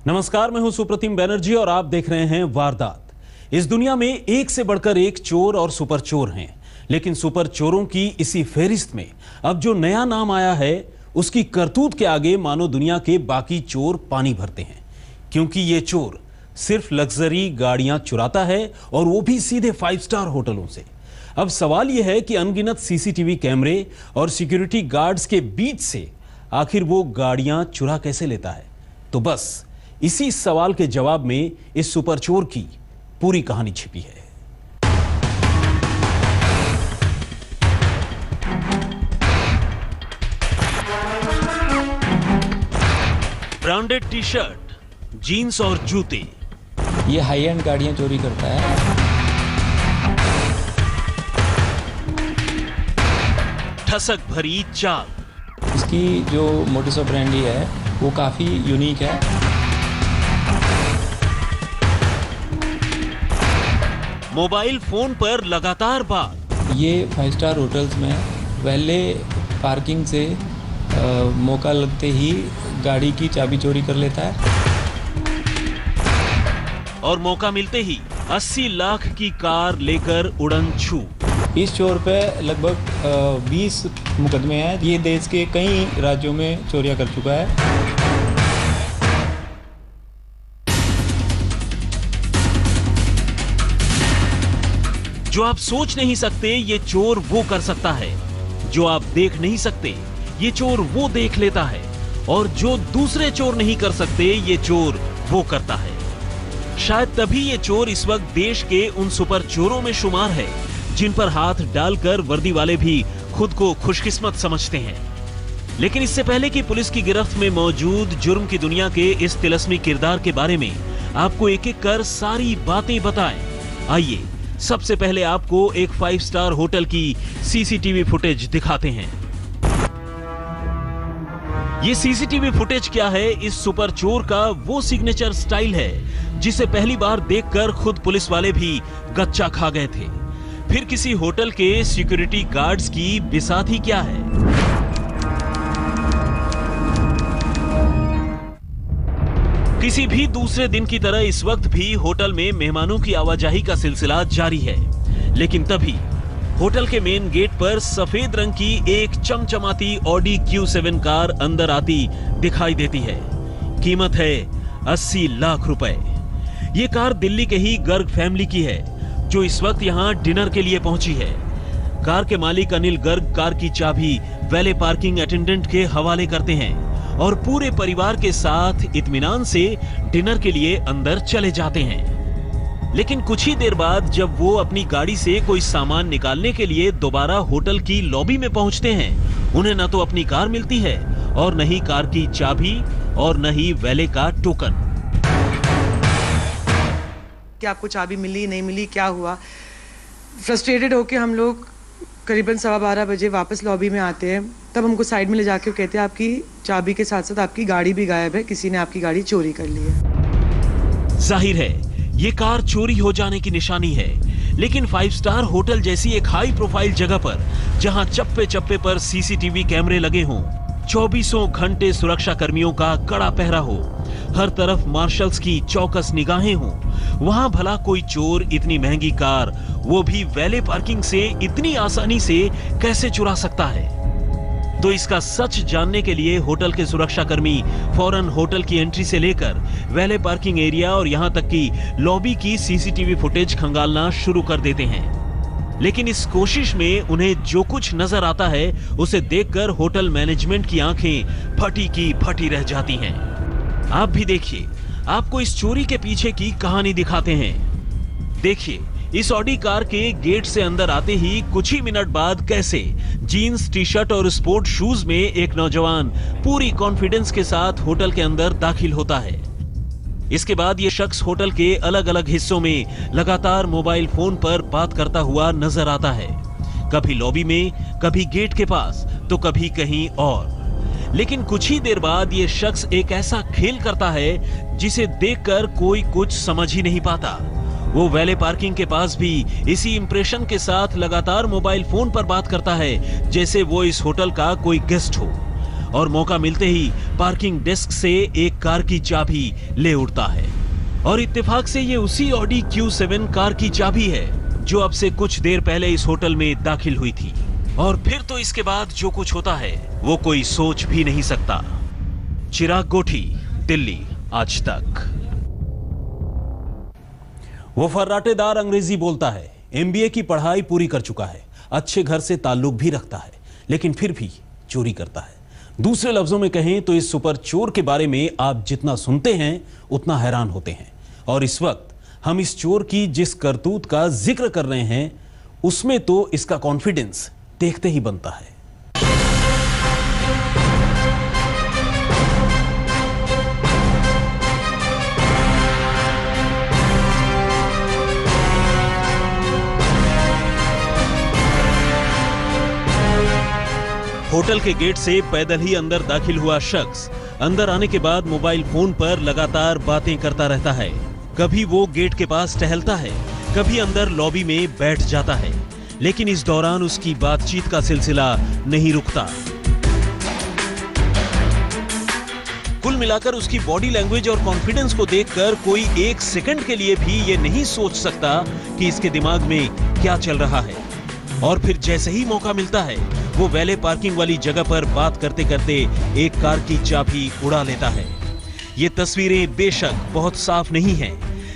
नमस्कार, मैं हूं सुप्रतिम बैनर्जी और आप देख रहे हैं वारदात। इस दुनिया में एक से बढ़कर एक चोर और सुपर चोर हैं, लेकिन सुपर चोरों की इसी फेहरिस्त में अब जो नया नाम आया है उसकी करतूत के आगे मानो दुनिया के बाकी चोर पानी भरते हैं, क्योंकि ये चोर सिर्फ लग्जरी गाड़ियां चुराता है और वो भी सीधे 5 स्टार होटलों से। अब सवाल यह है कि अनगिनत सीसीटीवी कैमरे और सिक्योरिटी गार्ड्स के बीच से आखिर वो गाड़ियां चुरा कैसे लेता है। तो बस इसी सवाल के जवाब में इस सुपर चोर की पूरी कहानी छिपी है। ब्रांडेड टी शर्ट, जीन्स और जूते, ये हाई एंड गाड़ियां चोरी करता है। ठसक भरी चाल, इसकी जो मोटिस ऑपरेंडी है वो काफी यूनिक है। मोबाइल फोन पर लगातार बात, ये 5 स्टार होटल्स में पहले पार्किंग से मौका लगते ही गाड़ी की चाबी चोरी कर लेता है और मौका मिलते ही 80 लाख की कार लेकर उड़न छू। इस चोर पे लगभग 20 मुकदमे हैं। ये देश के कई राज्यों में चोरियां कर चुका है। जो आप सोच नहीं सकते ये चोर वो कर सकता है, जो आप देख नहीं सकते ये चोर वो देख लेता है, और जो दूसरे चोर नहीं कर सकते ये चोर वो करता है। शायद तभी ये चोर इस वक्त देश के उन सुपर चोरों में शुमार है जिन पर हाथ डालकर वर्दी वाले भी खुद को खुशकिस्मत समझते हैं। लेकिन इससे पहले कि पुलिस की गिरफ्त में मौजूद जुर्म की दुनिया के इस तिलस्मी किरदार के बारे में आपको एक एक कर सारी बातें बताएं, आइए सबसे पहले आपको एक 5 स्टार होटल की सीसीटीवी फुटेज दिखाते हैं। ये सीसीटीवी फुटेज क्या है, इस सुपर चोर का वो सिग्नेचर स्टाइल है जिसे पहली बार देखकर खुद पुलिस वाले भी गच्चा खा गए थे। फिर किसी होटल के सिक्योरिटी गार्ड्स की बिसात ही क्या है। किसी भी दूसरे दिन की तरह इस वक्त भी होटल में मेहमानों की आवाजाही का सिलसिला जारी है, लेकिन तभी होटल के मेन गेट पर सफेद रंग की एक चमचमाती ऑडी Q7 कार अंदर आती दिखाई देती है। कीमत है 80 लाख रुपए। ये कार दिल्ली के ही गर्ग फैमिली की है जो इस वक्त यहां डिनर के लिए पहुंची है। कार के मालिक अनिल गर्ग कार की चाबी वैले पार्किंग अटेंडेंट के हवाले करते हैं और पूरे परिवार के साथ इत्मीनान से डिनर के लिए अंदर चले जाते हैं। लेकिन कुछ ही देर बाद जब वो अपनी गाड़ी से कोई सामान निकालने के लिए दोबारा होटल की लॉबी में पहुंचते हैं, उन्हें न तो अपनी कार मिलती है और न ही कार की चाबी और न ही वैले का टोकन। क्या आपको चाबी मिली नहीं मिली, क्या हुआ? फ्रस्ट्रेटेड होके हम लोग करीबन 12:15 बजे वापस लॉबी में आते हैं। तब हमको साइड में ले जाके कहते हैं आपकी चाबी के साथ साथ आपकी गाड़ी भी गायब है, किसी ने आपकी गाड़ी चोरी कर ली है। जाहिर है ये कार चोरी हो जाने की निशानी है, लेकिन 5 स्टार होटल जैसी एक हाई प्रोफाइल जगह पर जहां चप्पे चप्पे पर सीसीटीवी कैमरे लगे हों, 24 घंटे सुरक्षा कर्मियों का कड़ा पहरा हो, हर तरफ मार्शल्स की चौकस निगाहें हों, वहां भला कोई चोर इतनी महंगी कार, वो भी वैले पार्किंग से इतनी आसानी से कैसे चुरा सकता है? तो इसका सच जानने के लिए होटल के सुरक्षा कर्मी फौरन होटल की एंट्री से लेकर वैले पार्किंग एरिया और यहां तक कि लॉबी की सीसीटीवी फुटेज खंगालना शुरू कर देते हैं। लेकिन इस कोशिश में उन्हें जो कुछ नजर आता है उसे देखकर होटल मैनेजमेंट की आंखें फटी की फटी रह जाती हैं। आप भी देखिए, आपको इस चोरी के पीछे की कहानी दिखाते हैं। देखिए इस ऑडी कार के गेट से अंदर आते ही कुछ ही मिनट बाद कैसे जीन्स, टी शर्ट और स्पोर्ट शूज में एक नौजवान पूरी कॉन्फिडेंस के साथ होटल के अंदर दाखिल होता है। इसके बाद ये शख्स होटल के अलग अलग हिस्सों में लगातार मोबाइल फोन पर बात करता हुआ नजर आता है, कभी लॉबी में, कभी गेट के पास, तो कभी कहीं और। लेकिन कुछ ही देर बाद ये शख्स एक ऐसा खेल करता है जिसे देखकर कोई कुछ समझ ही नहीं पाता। वो वैले पार्किंग के पास भी इसी इंप्रेशन के साथ लगातार मोबाइल फोन पर बात करता है जैसे वो इस होटल का कोई गेस्ट हो। और मौका मिलते ही पार्किंग डेस्क से एक कार की चाबी ले उड़ता है। और इत्तेफाक से ये उसी ऑडी Q7 कार की चाबी है जो अब से कुछ देर पहले इस होटल में दाखिल हुई थी। और फिर तो इसके बाद जो कुछ होता है वो कोई सोच भी नहीं सकता। चिराग गोठी, दिल्ली, आज तक। वो फर्राटेदार अंग्रेजी बोलता है, MBA की पढ़ाई पूरी कर चुका है, अच्छे घर से ताल्लुक भी रखता है, लेकिन फिर भी चोरी करता है। दूसरे लफ्जों में कहें तो इस सुपर चोर के बारे में आप जितना सुनते हैं उतना हैरान होते हैं। और इस वक्त हम इस चोर की जिस करतूत का जिक्र कर रहे हैं उसमें तो इसका कॉन्फिडेंस देखते ही बनता है। होटल के गेट से पैदल ही अंदर दाखिल हुआ शख्स अंदर आने के बाद मोबाइल फोन पर लगातार बातें करता रहता है। कभी वो गेट के पास टहलता है, कभी अंदर लॉबी में बैठ जाता है, लेकिन इस दौरान उसकी बातचीत का सिलसिला नहीं रुकता। कुल मिलाकर उसकी बॉडी लैंग्वेज और कॉन्फिडेंस को देखकर कोई एक सेकंड के लिए भी ये नहीं सोच सकता कि इसके दिमाग में क्या चल रहा है। और फिर जैसे ही मौका मिलता है वो वैले पार्किंग वाली जगह पर बात करते करते एक कार की चाबी उड़ा लेता है। ये तस्वीरें बेशक बहुत साफ नहीं हैं,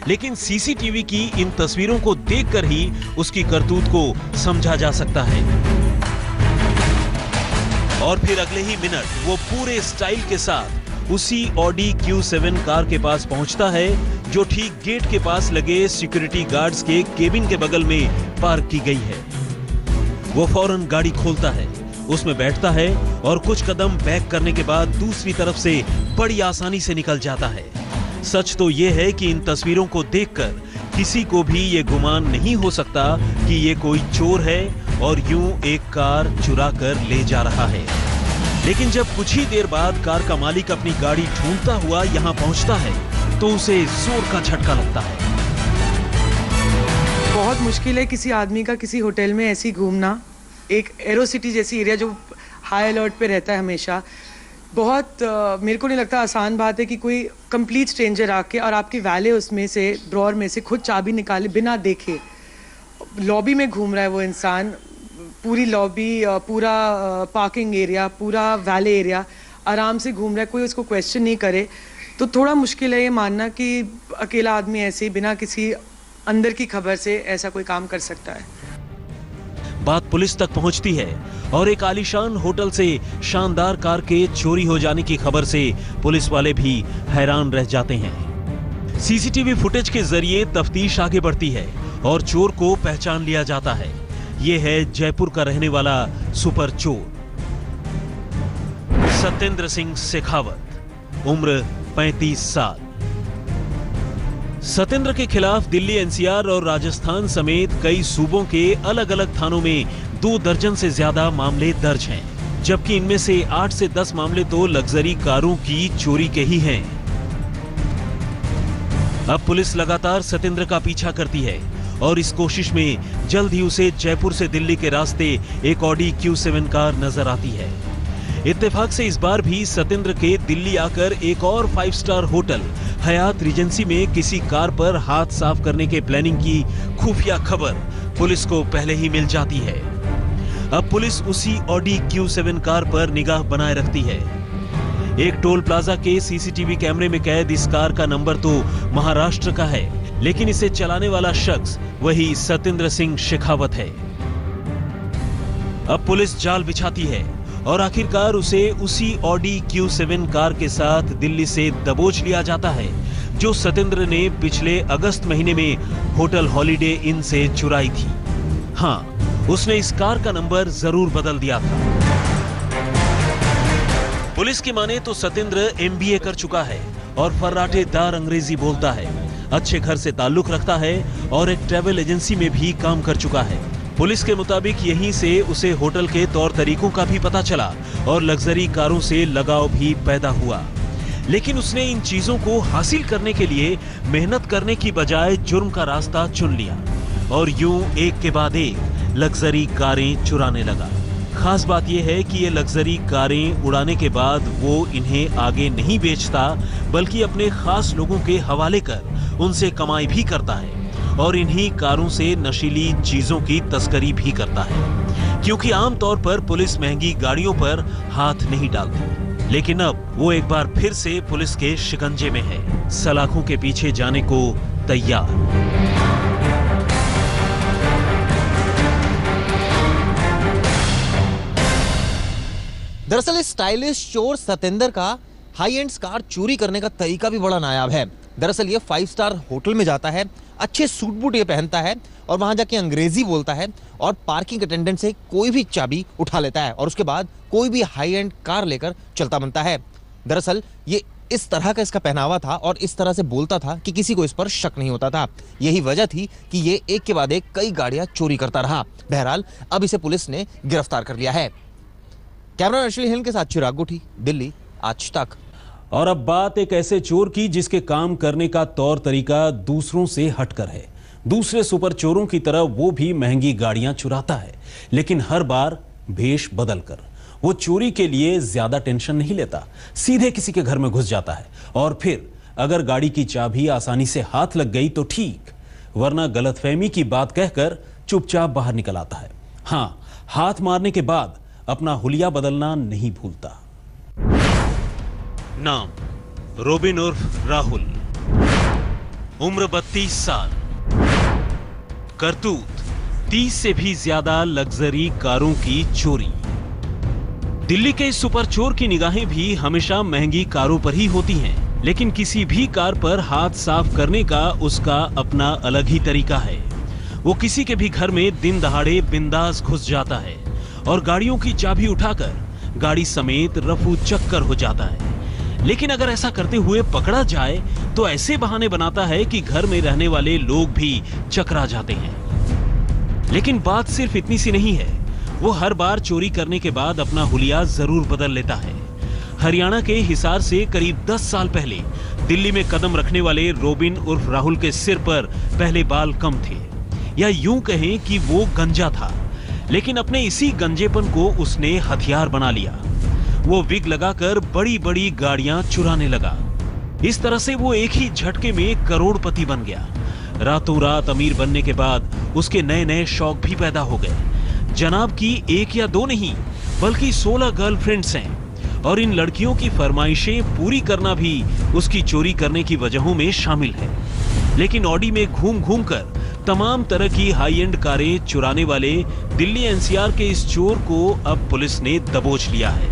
लेकिन सीसीटीवी की इन तस्वीरों को देखकर ही उसकी करतूत को समझा जा सकता है। और फिर अगले ही मिनट वो पूरे स्टाइल के साथ उसी ऑडी Q7 कार के पास पहुंचता है जो ठीक गेट के पास लगे सिक्योरिटी गार्ड्स के केबिन के बगल में पार्क की गई है। वो फौरन गाड़ी खोलता है, उसमें बैठता है और कुछ कदम बैक करने के बाद दूसरी तरफ से बड़ी आसानी से निकल जाता है। सच तो ये है कि इन तस्वीरों को देखकर किसी को भी ये गुमान नहीं हो सकता कि ये कोई चोर है और यूं एक कार चुरा कर ले जा रहा है। लेकिन जब कुछ ही देर बाद कार का मालिक अपनी गाड़ी ढूंढता हुआ यहाँ पहुंचता है तो उसे जोर का झटका लगता है। बहुत मुश्किल है किसी आदमी का किसी होटल में ऐसी घूमना, एक एरो सिटी जैसी एरिया जो हाई अलर्ट पे रहता है हमेशा। बहुत मेरे को नहीं लगता आसान बात है कि कोई कंप्लीट स्ट्रेंजर आके और आपकी वैले उसमें से ड्रॉर में से खुद चाबी निकाले बिना देखे। लॉबी में घूम रहा है वो इंसान, पूरी लॉबी, पूरा पार्किंग एरिया, पूरा वैले एरिया आराम से घूम रहा है, कोई उसको क्वेश्चन नहीं करे। तो थोड़ा मुश्किल है ये मानना कि अकेला आदमी ऐसे ही बिना किसी अंदर की खबर से ऐसा कोई काम कर सकता है। बात पुलिस तक पहुंचती है और एक आलीशान होटल से शानदार कार के चोरी हो जाने की खबर से पुलिस वाले भी हैरान रह जाते हैं। सीसीटीवी फुटेज के जरिए तफ्तीश आगे बढ़ती है और चोर को पहचान लिया जाता है। ये है जयपुर का रहने वाला सुपर चोर सत्येंद्र सिंह शेखावत, उम्र 35 साल। सत्येंद्र के खिलाफ दिल्ली एनसीआर और राजस्थान समेत कई सूबों के अलग अलग थानों में 2 दर्जन से ज्यादा मामले दर्ज हैं, जबकि इनमें से 8 से 10 मामले तो लग्जरी कारों की चोरी के ही हैं। अब पुलिस लगातार सत्येंद्र का पीछा करती है और इस कोशिश में जल्द ही उसे जयपुर से दिल्ली के रास्ते एक ऑडी Q7 कार नजर आती है। इत्तेफाक से इस बार भी सत्येंद्र के दिल्ली आकर एक और 5 स्टार होटल हयात रीजेंसी में किसी कार पर हाथ साफ करने के प्लानिंग की खुफिया खबर पुलिस को पहले ही मिल जाती है। अब पुलिस उसी ऑडी Q7 कार पर निगाह बनाए रखती है। एक टोल प्लाजा के सीसीटीवी कैमरे में कैद इस कार का नंबर तो महाराष्ट्र का है, लेकिन इसे चलाने वाला शख्स वही सत्येंद्र सिंह शेखावत है। अब पुलिस जाल बिछाती है और आखिरकार उसे उसी ऑडी Q7 कार के साथ दिल्ली से दबोच लिया जाता है जो सत्येंद्र ने पिछले अगस्त महीने में होटल हॉलिडे इन से चुराई थी। हाँ, उसने इस कार का नंबर जरूर बदल दिया था। पुलिस की माने तो सत्येंद्र MBA कर चुका है और फर्राटेदार अंग्रेजी बोलता है, अच्छे घर से ताल्लुक रखता है और एक ट्रैवल एजेंसी में भी काम कर चुका है। पुलिस के मुताबिक यहीं से उसे होटल के तौर तरीकों का भी पता चला और लग्जरी कारों से लगाव भी पैदा हुआ। लेकिन उसने इन चीजों को हासिल करने के लिए मेहनत करने की बजाय जुर्म का रास्ता चुन लिया और यूं एक के बाद एक लग्जरी कारें चुराने लगा। खास बात यह है कि ये लग्जरी कारें उड़ाने के बाद वो इन्हें आगे नहीं बेचता, बल्कि अपने खास लोगों के हवाले कर उनसे कमाई भी करता है और इन्हीं कारों से नशीली चीजों की तस्करी भी करता है। क्योंकि आमतौर पर पुलिस महंगी गाड़ियों पर हाथ नहीं डालती, लेकिन अब वो एक बार फिर से पुलिस के शिकंजे में है, सलाखों के पीछे जाने को तैयार। दरअसल इस स्टाइलिश चोर सतेंद्र का हाई एंड कार चोरी करने का तरीका भी बड़ा नायाब है। दरअसल ये 5 स्टार होटल में जाता है, अच्छे सूट बूट ये पहनता है और वहां जाके अंग्रेजी बोलता है और पार्किंग अटेंडेंट से कोई भी चाबी उठा लेता है और उसके बाद कोई भी हाई एंड कार लेकर चलता बनता है। दरअसल ये इस तरह का इसका पहनावा था और इस तरह से बोलता था कि किसी को इस पर शक नहीं होता था। यही वजह थी कि ये एक के बाद एक कई गाड़ियां चोरी करता रहा। बहरहाल अब इसे पुलिस ने गिरफ्तार कर लिया है। कैमरा अश्विनी हिल के साथ चिराग गुठी, दिल्ली, आज तक। और अब बात एक ऐसे चोर की जिसके काम करने का तौर तरीका दूसरों से हटकर है। दूसरे सुपर चोरों की तरह वो भी महंगी गाड़ियां चुराता है, लेकिन हर बार भेष बदलकर। वो चोरी के लिए ज्यादा टेंशन नहीं लेता, सीधे किसी के घर में घुस जाता है और फिर अगर गाड़ी की चाबी आसानी से हाथ लग गई तो ठीक, वरना गलतफहमी की बात कहकर चुपचाप बाहर निकल आता है। हाँ, हाथ मारने के बाद अपना हुलिया बदलना नहीं भूलता। नाम रोबिन उर्फ राहुल, उम्र 32 साल, करतूत 30 से भी ज्यादा लग्जरी कारों की चोरी। दिल्ली के इस सुपर चोर की निगाहें भी हमेशा महंगी कारों पर ही होती हैं, लेकिन किसी भी कार पर हाथ साफ करने का उसका अपना अलग ही तरीका है। वो किसी के भी घर में दिन दहाड़े बिंदास घुस जाता है और गाड़ियों की चाबी उठाकर गाड़ी समेत रफू चक्कर हो जाता है। लेकिन अगर ऐसा करते हुए पकड़ा जाए तो ऐसे बहाने बनाता है कि घर में रहने वाले लोग भी चकरा जाते हैं। लेकिन बात सिर्फ इतनी सी नहीं है, वो हर बार चोरी करने के बाद अपना हुलिया जरूर बदल लेता है। हरियाणा के हिसार से करीब 10 साल पहले दिल्ली में कदम रखने वाले रोबिन उर्फ राहुल के सिर पर पहले बाल कम थे, या यूं कहें कि वो गंजा था, लेकिन अपने इसी गंजेपन को उसने हथियार बना लिया। वो विग लगाकर बड़ी बड़ी गाड़ियां चुराने लगा। इस तरह से वो एक ही झटके में करोड़पति बन गया। रातों रात अमीर बनने के बाद उसके नए नए शौक भी पैदा हो गए। जनाब की 1 या 2 नहीं, बल्कि 16 गर्लफ्रेंड्स हैं और इन लड़कियों की फरमाइशें पूरी करना भी उसकी चोरी करने की वजहों में शामिल है। लेकिन ऑडी में घूम घूम कर तमाम तरह की हाई एंड कारें चुराने वाले दिल्ली एनसीआर के इस चोर को अब पुलिस ने दबोच लिया है।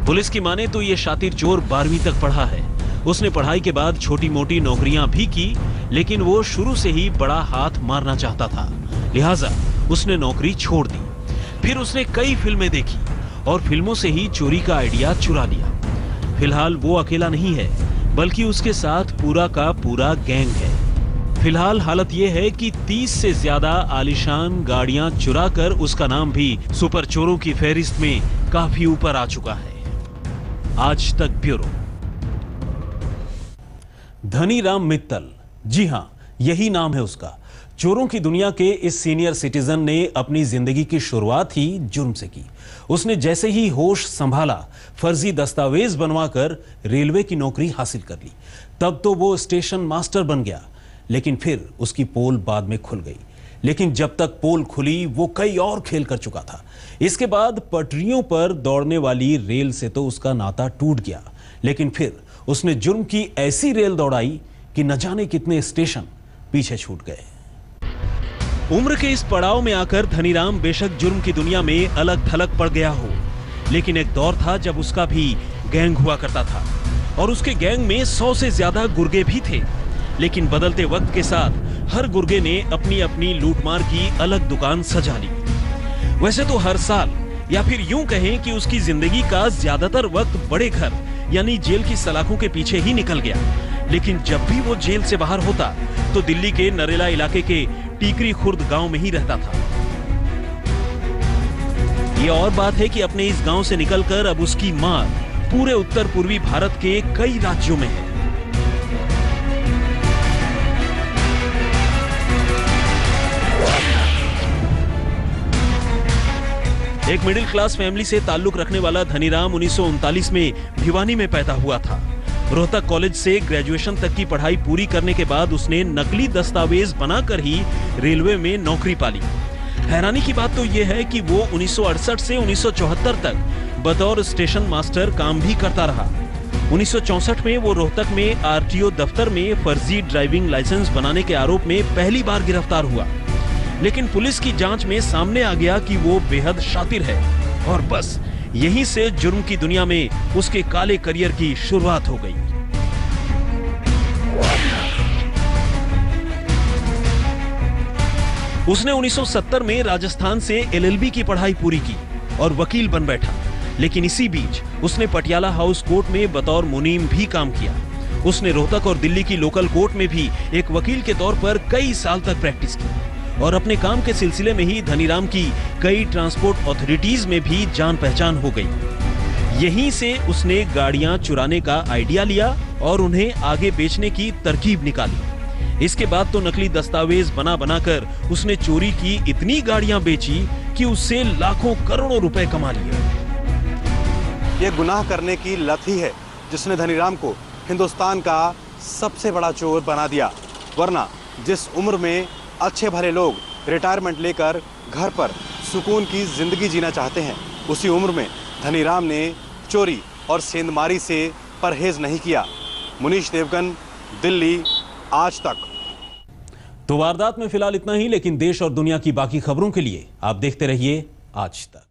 पुलिस की माने तो ये शातिर चोर 12वीं तक पढ़ा है। उसने पढ़ाई के बाद छोटी मोटी नौकरियां भी की, लेकिन वो शुरू से ही बड़ा हाथ मारना चाहता था, लिहाजा उसने नौकरी छोड़ दी। फिर उसने कई फिल्में देखी और फिल्मों से ही चोरी का आइडिया चुरा लिया। फिलहाल वो अकेला नहीं है, बल्कि उसके साथ पूरा का पूरा गैंग है। फिलहाल हालत यह है कि 30 से ज्यादा आलीशान गाड़ियां चुराकर उसका नाम भी सुपर चोरों की फहरिस्त में काफी ऊपर आ चुका है। आज तक ब्यूरो। धनीराम मित्तल, जी हां, यही नाम है उसका। चोरों की दुनिया के इस सीनियर सिटीजन ने अपनी जिंदगी की शुरुआत ही जुर्म से की। उसने जैसे ही होश संभाला, फर्जी दस्तावेज बनवाकर रेलवे की नौकरी हासिल कर ली। तब तो वो स्टेशन मास्टर बन गया, लेकिन फिर उसकी पोल बाद में खुल गई। लेकिन जब तक पोल खुली वो कई और खेल कर चुका था। इसके बाद पटरियों पर दौड़ने वाली रेल से तो उसका नाता टूट गया, लेकिन फिर उसने जुर्म की ऐसी रेल दौड़ाई कि न जाने कितने स्टेशन पीछे छूट गए। उम्र के इस पड़ाव में आकर धनीराम बेशक जुर्म की दुनिया में अलग थलग पड़ गया हो, लेकिन एक दौर था जब उसका भी गैंग हुआ करता था और उसके गैंग में 100 से ज्यादा गुर्गे भी थे। लेकिन बदलते वक्त के साथ हर गुर्गे ने अपनी अपनी लूटमार की अलग दुकान सजा ली। वैसे तो हर साल, या फिर यूं कहें कि उसकी जिंदगी का ज्यादातर वक्त बड़े घर यानी जेल की सलाखों के पीछे ही निकल गया, लेकिन जब भी वो जेल से बाहर होता तो दिल्ली के नरेला इलाके के टीकरी खुर्द गांव में ही रहता था। ये और बात है कि अपने इस गांव से निकलकर अब उसकी मार पूरे उत्तर पूर्वी भारत के कई राज्यों में है। एक मिडिल क्लास फैमिली से ताल्लुक रखने वाला धनीराम 1939 में भिवानी में पैदा हुआ था। रोहतक कॉलेज से ग्रेजुएशन तक की पढ़ाई पूरी करने के बाद उसने नकली दस्तावेज बनाकर ही रेलवे में नौकरी पाली। हैरानी की बात तो यह है कि वो 1968 से 1974 तक बतौर स्टेशन मास्टर काम भी करता रहा। 1964 में वो रोहतक में आरटीओ दफ्तर में फर्जी ड्राइविंग लाइसेंस बनाने के आरोप में पहली बार गिरफ्तार हुआ। लेकिन पुलिस की जांच में सामने आ गया कि वो बेहद शातिर है और बस यहीं से जुर्म की दुनिया में उसके काले करियर की शुरुआत हो गई। उसने 1970 में राजस्थान से एलएलबी की पढ़ाई पूरी की और वकील बन बैठा। लेकिन इसी बीच उसने पटियाला हाउस कोर्ट में बतौर मुनीम भी काम किया। उसने रोहतक और दिल्ली की लोकल कोर्ट में भी एक वकील के तौर पर कई साल तक प्रैक्टिस की और अपने काम के सिलसिले में ही धनीराम की कई ट्रांसपोर्ट अथॉरिटीज में भी जान पहचान हो गई। यहीं से उसने गाड़ियां चुराने का आइडिया लिया और उन्हें आगे बेचने की तरकीब निकाली। इसके बाद तो नकली दस्तावेज बना बनाकर उसने चोरी की इतनी गाड़ियां बेची कि उससे लाखों करोड़ों रुपए कमा लिए। ये गुनाह करने की लत ही है जिसने धनीराम को हिंदुस्तान का सबसे बड़ा चोर बना दिया। वरना जिस उम्र में अच्छे भले लोग रिटायरमेंट लेकर घर पर सुकून की जिंदगी जीना चाहते हैं, उसी उम्र में धनीराम ने चोरी और सेंधमारी से परहेज नहीं किया। मुनीश देवगन, दिल्ली, आज तक। तो वारदात में फिलहाल इतना ही, लेकिन देश और दुनिया की बाकी खबरों के लिए आप देखते रहिए आज तक।